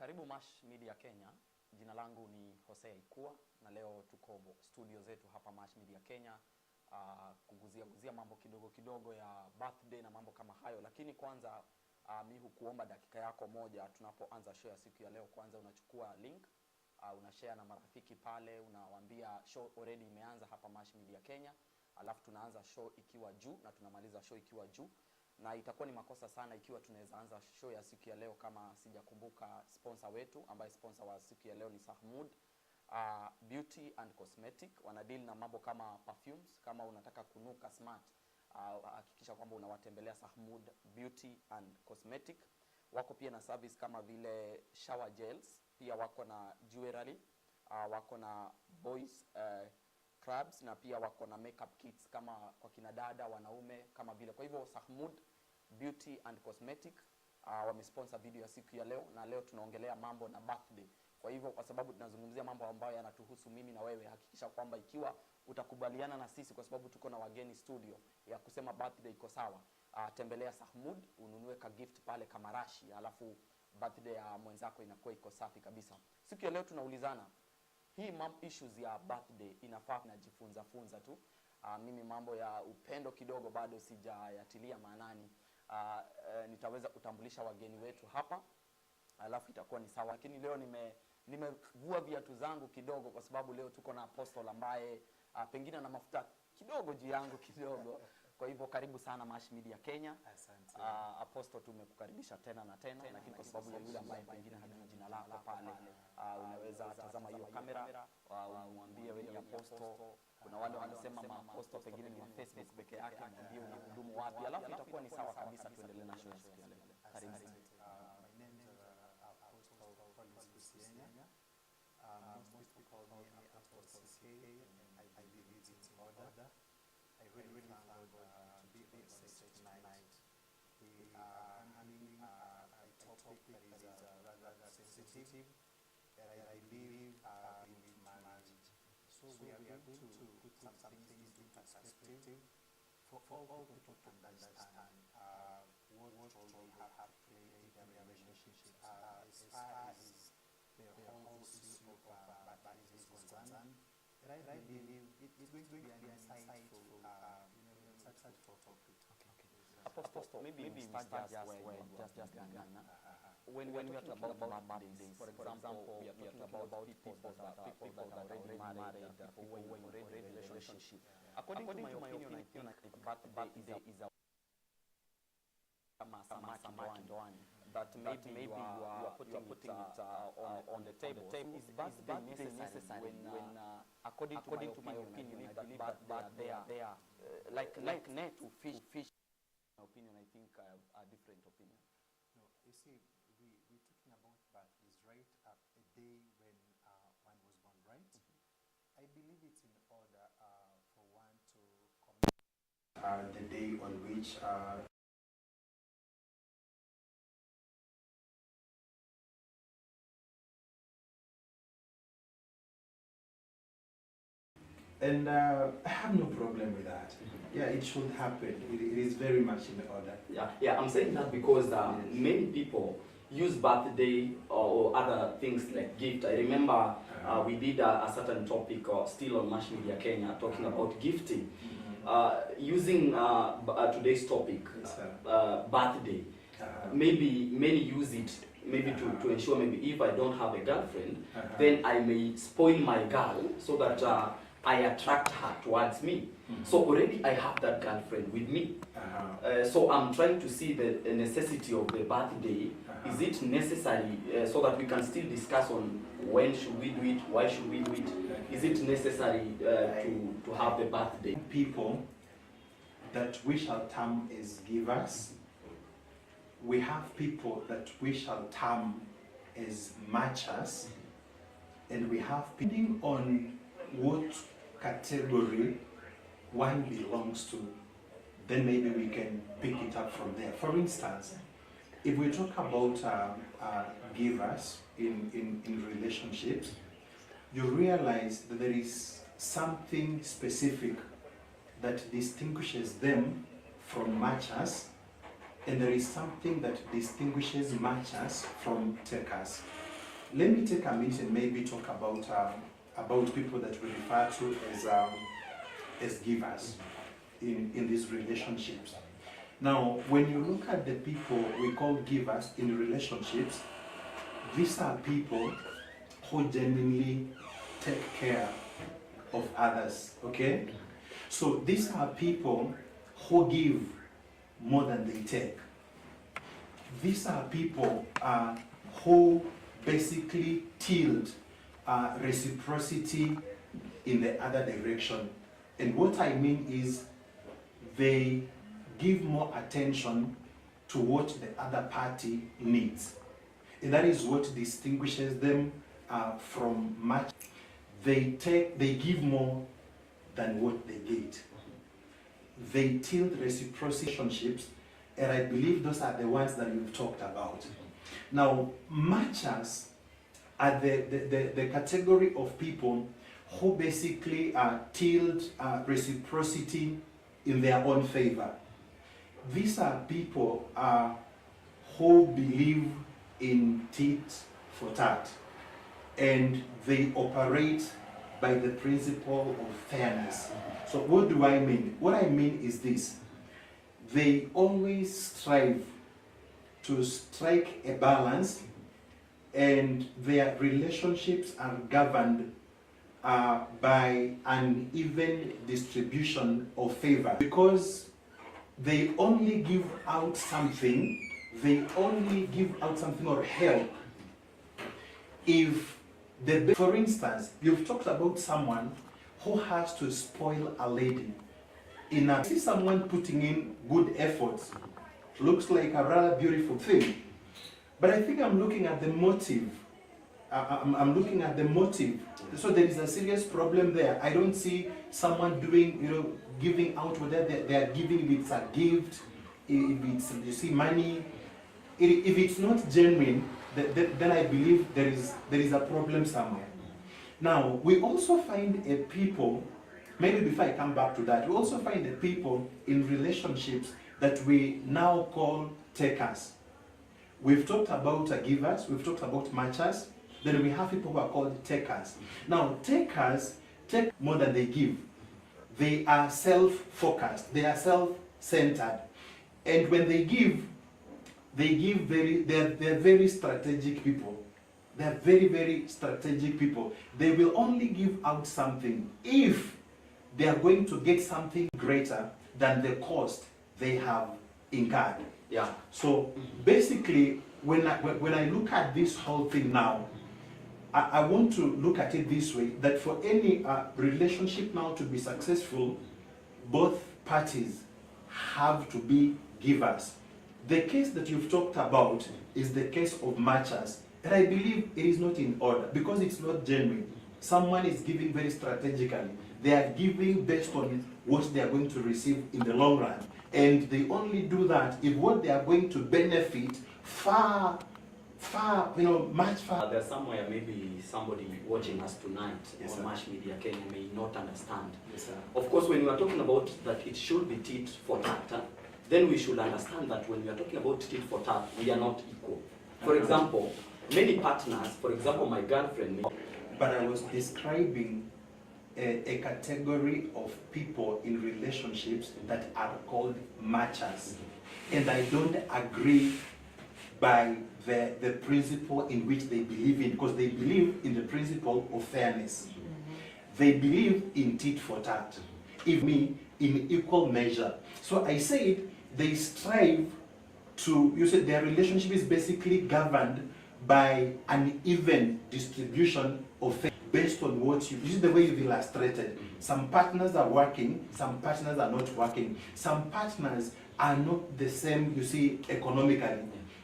Karibu Mash Media Kenya. Jina langu ni Hosea Ikua na leo tuko studio zetu hapa Mash Media Kenya kuguzia mambo kidogo ya birthday na mambo kama hayo. Lakini kwanza mimi hukuomba dakika yako moja tunapoanza show ya siku ya leo. Kwanza unachukua link, unashare na marafiki pale, unawaambia show already imeanza hapa Mash Media Kenya. Alafu tunaanza show ikiwa juu na tunamaliza show ikiwa juu. Na itakuwa ni makosa sana ikiwa tunaweza anza show ya siku ya leo kama sijakumbuka sponsor wetu, ambaye sponsor wa siku ya leo ni Sahmood Beauty and Cosmetic. Wanadeal na mambo kama perfumes. Kama unataka kunuka smart, hakikisha kwamba unawatembelea Sahmood Beauty and Cosmetic. Wako pia na service kama vile shower gels, pia wako na jewelry, wako na boys crabs, na pia wako na makeup kits kama kwa kina dada, wanaume kama vile. Kwa hivyo Sahmood Beauty and Cosmetic wamesponsor video ya siku ya leo, na leo tunaongelea mambo na birthday. Kwa hivyo kwa sababu tunazungumzia mambo ambayo yanatuhusu mimi na wewe, hakikisha kwamba ikiwa utakubaliana na sisi, kwa sababu tuko na wageni studio, ya kusema birthday iko sawa, tembelea Sahmood, ununue ka gift pale kama rashi, alafu birthday ya mwenzako inakuwa iko safi kabisa. Siku ya leo tunaulizana, hii issues ya birthday inafaa najifunza tu. Mimi mambo ya upendo kidogo bado sijayatilia maanani. Nitaweza kutambulisha wageni wetu hapa, alafu itakuwa ni sawa. Lakini leo nimevua viatu zangu kidogo, kwa sababu leo tuko na Apostle ambaye pengine na mafuta kidogo juu yangu kidogo. Kwa hivyo karibu sana Mash Media Kenya. Asante. Apostle, tumekukaribisha tena na tena, lakini kwa sababu ya yule ambaye pengine hajui jina lako pale, unaweza tazama hiyo kamera, umwambie wewe ni Apostle. Kuna wale wanasema Apostle pengine ni wa Facebook peke yake, mwambie unahudumu wapi, alafu itakuwa ni sawa kabisa. Tuendelee na show siku ya leo. Karibu. My name is Apostle Collins Kusienya. Most people call me Apostle CK, and I believe it's in order. I really thank God to be on stage tonight. We are handling a topic that is rather sensitive, that I believe in marriage. So we are going to put some things into perspective for all people to understand what role they have played in their relationships as far as the whole issue of marriage is concerned. But I believe it's going to be an insightful, such topic. Apostle, maybe we start just where just began. When we are talking about birthdays, for example, we are talking about people that are already married, people who are in already relationship. According to my opinion, I think birthday is a one that maybe you are putting it on the table. Is birthday necessary when according to my opinion, I believe that they are like net to fish. My opinion, I think I have a different opinion. No, you see, we're talking about birthdays, right? A day when one was born, right? I believe it's in order for one to commemorate the day on which and I have no problem with that. Yeah, it should happen. It is very much in order. Yeah, I'm saying that because many people use birthday or other things like gift. I remember we did a certain topic still on Mash Media Kenya talking about gifting. Using today's topic, birthday, maybe many use it maybe to ensure maybe if I don't have a girlfriend, then I may spoil my girl so that I attract her towards me. So already I have that girlfriend with me. So I'm trying to see the necessity of the birthday. Is it necessary so that we can still discuss on when should we do it, why should we do it? Is it necessary to have the birthday? People that we shall term as givers. We have people that we shall term as matchers. And we have, depending on what category one belongs to, then maybe we can pick it up from there. For instance, if we talk about givers in relationships, you realize that there is something specific that distinguishes them from matchers, and there is something that distinguishes matchers from takers. let me take a minute and maybe talk about people that we refer to as givers in these relationships. Now, when you look at the people we call givers in relationships, these are people who genuinely take care of others, okay? So these are people who give more than they take. These are people who basically tilt reciprocity in the other direction. And what I mean is they give more attention to what the other party needs. And that is what distinguishes them from much. They give more than what they get. They tilt reciprocity relationships, and I believe those are the ones that you've talked about. Now, matchers are the category of people who basically tilt reciprocity in their own favor. These are people who believe in tit for tat, and they operate by the principle of fairness. So what do I mean? What I mean is this: they always strive to strike a balance, and their relationships are governed by an even distribution of favor. Because they only give out something, or help if for instance, you've talked about someone who has to spoil a lady. I see someone putting in good efforts, looks like a rather beautiful thing, but I think I'm looking at the motive. I'm looking at the motive. So there is a serious problem there. I don't see someone doing, giving out whatever they are giving, if it's a gift, if it's, you see, money. If it's not genuine, then I believe there is a problem somewhere. Now, we also find a people, maybe before I come back to that, we also find a people in relationships that we now call takers. We've talked about givers, we've talked about matchers, then we have people who are called takers. Now, takers take more than they give. They are self-focused, they are self-centered. And when they give they're very strategic people. They're very, very strategic people. They will only give out something if they are going to get something greater than the cost they have incurred. Yeah. So basically, when I look at this whole thing now, I want to look at it this way, that for any relationship now to be successful, both parties have to be givers. The case that you've talked about is the case of matchers, and I believe it is not in order because it's not genuine. Someone is giving very strategically. They are giving based on what they are going to receive in the long run, and they only do that if what they are going to benefit far, much far. There's somewhere maybe somebody watching us tonight Yes, on sir. Mash Media Kenya may not understand. Yes, sir. Of course, when we are talking about that it should be tit for tat, then we should understand that when we are talking about tit for tat, we are not equal. For example, many partners, for example, my girlfriend. But I was describing a category of people in relationships that are called matchers. And I don't agree by the principle in which they believe in, because they believe in the principle of fairness. They believe in tit for tat, in equal measure. So I said they strive to, you said their relationship is basically governed by an even distribution of favor based on what you, this is the way you've illustrated. Some partners are working, some partners are not working. Some partners are not the same, you see, economically.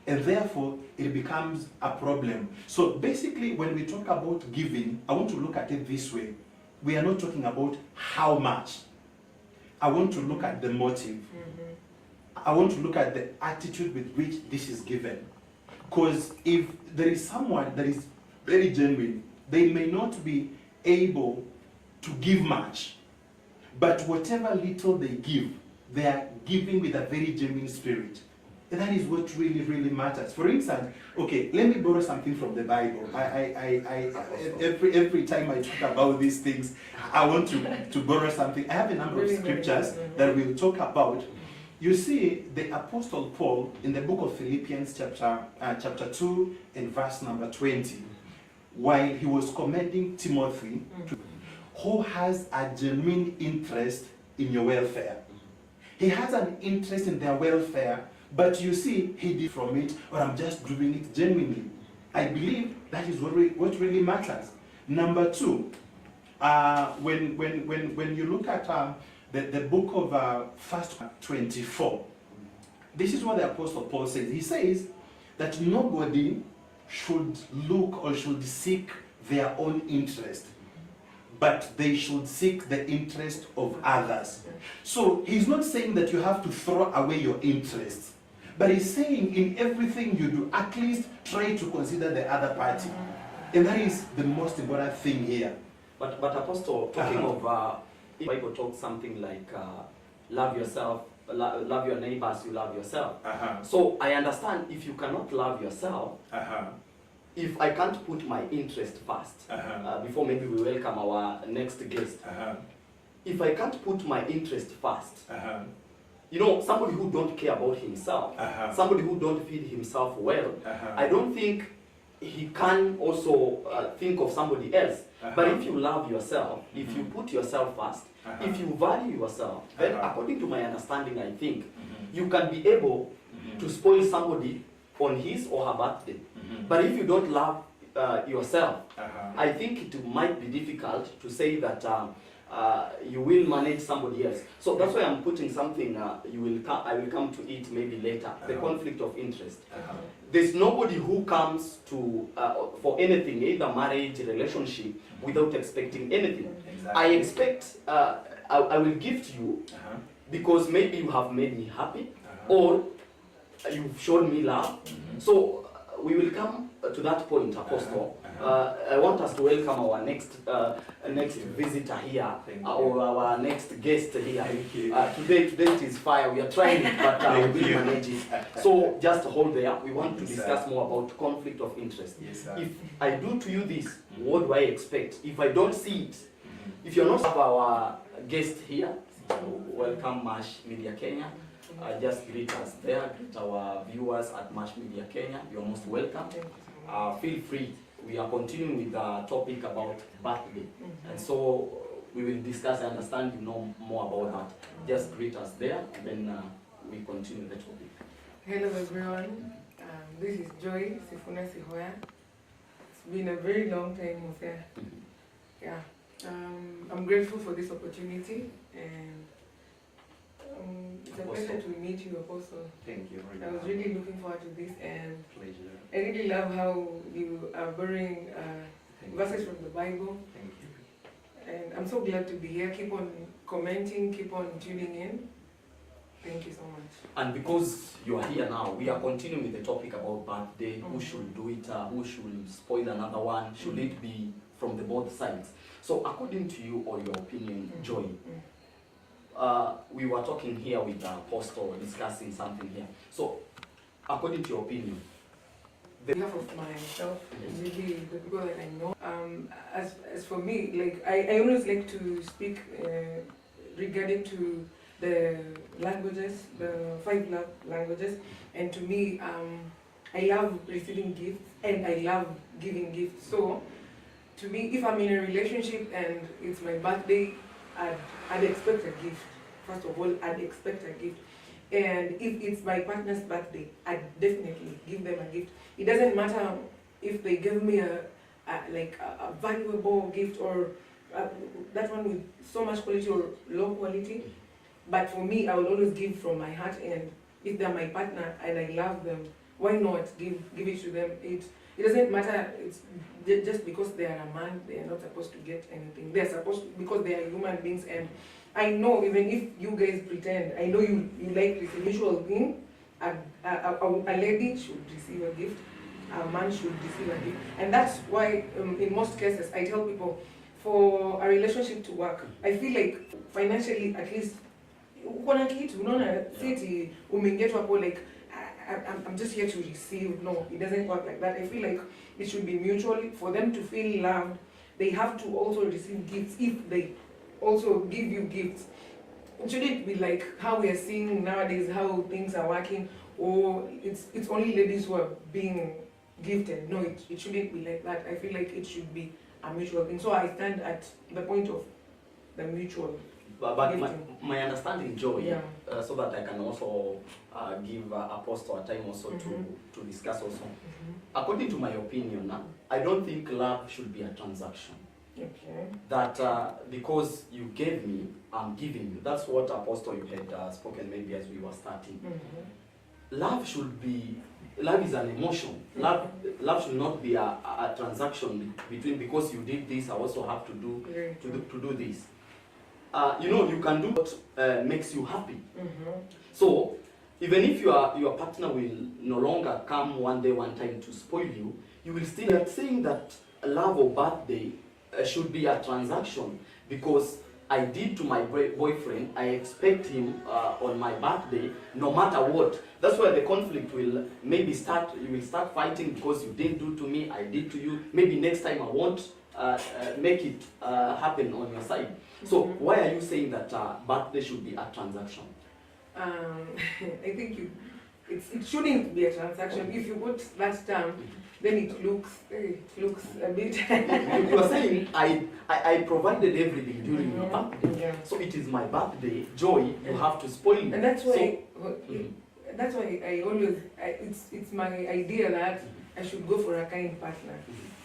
And therefore, it becomes a problem. So basically, when we talk about giving, I want to look at it this way. We are not talking about how much. I want to look at the motive. I want to look at the attitude with which this is given. Because if there is someone that is very genuine, they may not be able to give much, but whatever little they give, they are giving with a very genuine spirit. And that is what really, really matters. For instance, okay, let me borrow something from the Bible. Every time I talk about these things, I want to borrow something. I have a number of scriptures that we'll talk about. You see, the Apostle Paul in the book of Philippians chapter 2 and verse number 20, while he was commending Timothy, who has a genuine interest in your welfare. He has an interest in their welfare, but you see, he did from it, or I'm just doing it genuinely. I believe that is what really matters. Number two, when you look at the book of 1 24, this is what the Apostle Paul says. He says that nobody should look or should seek their own interest, but they should seek the interest of others. So he's not saying that you have to throw away your interests, but he's saying in everything you do, at least try to consider the other party. And that is the most important thing here. But Apostle, talking of, the Bible talks something like, love yourself, love your neighbors, you love yourself. So I understand if you cannot love yourself, if I can't put my interest first, before maybe we welcome our next guest, if I can't put my interest first, you know, somebody who don't care about himself, somebody who don't feel himself well, I don't think he can also think of somebody else. But if you love yourself, if you put yourself first, if you value yourself, then according to my understanding, I think you can be able to spoil somebody on his or her birthday. But if you don't love yourself, I think it might be difficult to say that you will manage somebody else. So that's why I'm putting something I will come to it maybe later. The conflict of interest. There's nobody who comes to for anything, either marriage, relationship, without expecting anything. I expect I will give to you because maybe you have made me happy or you've shown me love. So we will come to that point, Apostle. I want us to welcome our next visitor here, or our next guest here. Today it is fire. We are trying it, but we will manage it. So just hold there. We want to discuss more about conflict of interest. If I do to you this, what do I expect? If I don't see it, if you're not our guest here, welcome Mash Media Kenya. Just greet us there, greet our viewers at Mash Media Kenya. You're most welcome. Feel free. We are continuing with the topic about birthday. And so we will discuss, I understand you know more about that. Just greet us there, and then we continue the topic. Hello everyone. This is Joy Sifuna Sihoya. It's been a very long time, Mufia. Yeah. I'm grateful for this opportunity, and it's a pleasure to meet you, Apostle. Thank you. I was really looking forward to this, and Pleasure. I really love how you are borrowing verses from the Bible. Thank you. And I'm so glad to be here. Keep on commenting, keep on tuning in. Thank you so much. And because you are here now, we are continuing with the topic about birthday. Who should do it? Who should spoil another one? Should it be from the both sides? So according to you or your opinion, Joy, we were talking here with the Apostle, discussing something here. So according to your opinion, On behalf of myself, maybe the people that I know, as for me, like I always like to speak regarding to the languages, the 5 love languages, and to me, I love receiving gifts and I love giving gifts. So to me, if I'm in a relationship and it's my birthday, I'd expect a gift. First of all, I'd expect a gift. And if it's my partner's birthday, I'd definitely give them a gift. It doesn't matter if they give me a valuable gift or that one with so much quality or low quality. But for me, I will always give from my heart, and if they're my partner and I love them, why not give it to them? It doesn't matter. It's just because they are a man, they are not supposed to get anything. They're supposed to, because they are human beings. And I know, even if you guys pretend, I know you like this usual thing. A lady should receive a gift, a man should receive a gift. And that's why in most cases I tell people, for a relationship to work, I feel like financially at least uko na kitu, unaona siti umeingia hapo, like I'm just here to receive. No, it doesn't work like that. I feel like it should be mutual. For them to feel loved, they have to also receive gifts if they also give you gifts. It shouldn't be like how we are seeing nowadays, how things are working, or it's only ladies who are being gifted. No, it shouldn't be like that. I feel like it should be a mutual thing. So I stand at the point of the mutual. But my understanding, Joy, Yeah. so that I can also give Apostle a time also to discuss also. According to my opinion, I don't think love should be a transaction. Okay. That because you gave me, I'm giving you. That's what Apostle you had spoken maybe as we were starting. Love should be, love is an emotion. Love should not be a transaction between, because you did this, I also have to do this. You know, you can do what makes you happy. So even if your partner will no longer come one day, one time to spoil you, you will still not saying that love or birthday should be a transaction, because I did to my boyfriend, I expect him on my birthday, no matter what. That's where the conflict will maybe start. You will start fighting because you didn't do to me, I did to you. Maybe next time I won't make it happen on your side. So why are you saying that birthday should be a transaction? I think it shouldn't be a transaction. If you put that term, then it looks a bit. You are saying I provided everything during your birthday, Yeah. so it is my birthday. Joy, you have to spoil me. And that's why So, that's why I always it's my idea that I should go for a kind partner.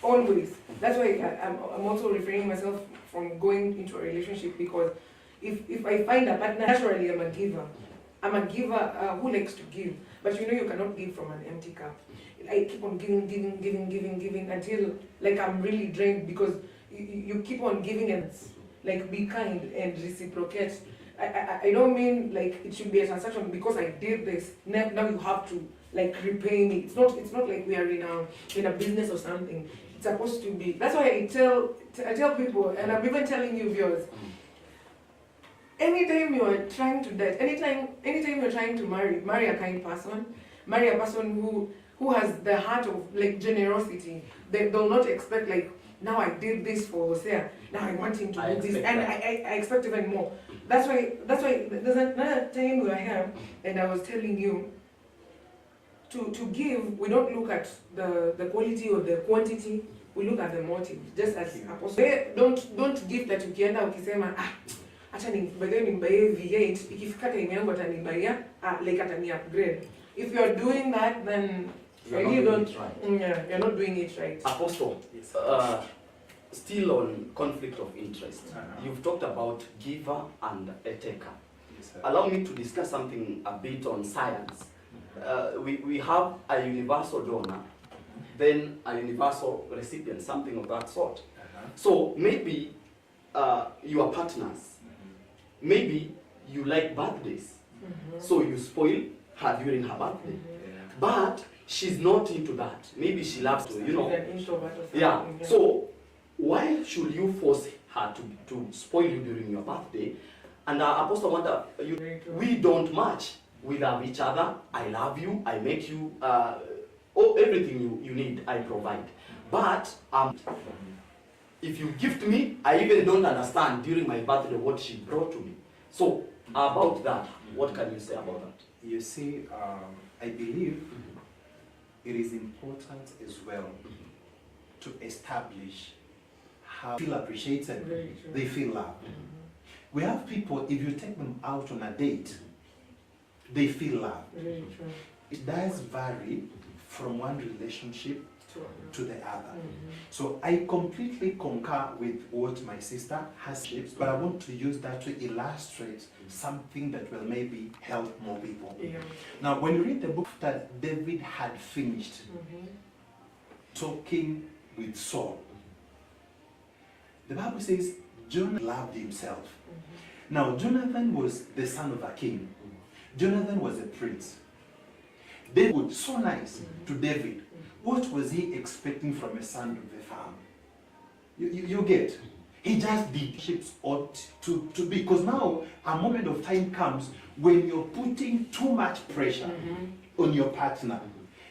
Always. That's why I'm also refraining myself from going into a relationship, because if I find a partner, naturally I'm a giver. I'm a giver who likes to give. But you know, you cannot give from an empty cup. I keep on giving until like I'm really drained, because you keep on giving and like be kind and reciprocate. I don't mean like it should be a transaction because I did this. Now you have to like repay me. It's not like we are in a business or something. It's supposed to be. That's why I tell people, and I'm even telling you viewers. Anytime you are trying to date, anytime you're trying to marry a kind person, marry a person who has the heart of like generosity. They'll not expect like, now I did this for Hosea, now I want him to do this, and I expect even more. That's why there's another time we were here, and I was telling you to give. We don't look at the quality or the quantity. We look at the motive. Just as Apostle, don't give that ukienda ukisema acha nimbaye V8 ikifika time yangu atanibaia like atani upgrade. If you are doing that, then you're not doing it right. Apostle, yes. Still on conflict of interest. You've talked about giver and a taker. Yes, Allow me to discuss something a bit on science. We have a universal donor, then a universal recipient, something of that sort. So maybe your partners, maybe you like birthdays, so you spoil her during her birthday. But she's not into that. Maybe she loves to, you know. Yeah. So why should you force her to spoil you during your birthday? And Apostle wonder, we don't match. We love each other. I love you. I make you everything you need. I provide. But if you gift me, I even don't understand during my birthday what she brought to me. So about that, what can you say about that? You see, I believe it is important as well to establish how they feel appreciated, they feel loved. We have people, if you take them out on a date, they feel loved. It does vary from one relationship to the other. So I completely concur with what my sister has said, but I want to use that to illustrate something that will maybe help more people. Now, when you read the book that David had finished talking with Saul, the Bible says Jonathan loved himself. Now, Jonathan was the son of a king. Jonathan was a prince. David was so nice to David. What was he expecting from a son of the farm? You get? He just did. Ships ought to be, because now a moment of time comes when you're putting too much pressure on your partner.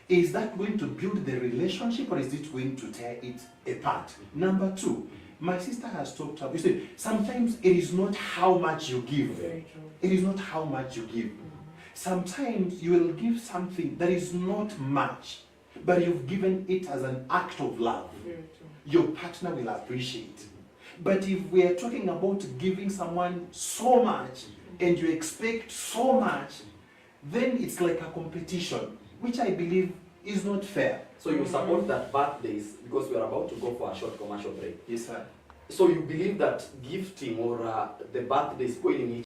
Is that going to build the relationship, or is it going to tear it apart? Number two, my sister has talked about, you see, sometimes it is not how much you give. Very true. It is not how much you give. Sometimes you will give something that is not much, but you've given it as an act of love. Very true. Your partner will appreciate. But if we are talking about giving someone so much and you expect so much, then it's like a competition, which I believe is not fair. So you support that birthdays, because we are about to go for a short commercial break. Yes, sir. So you believe that gifting or the birthday spoiling each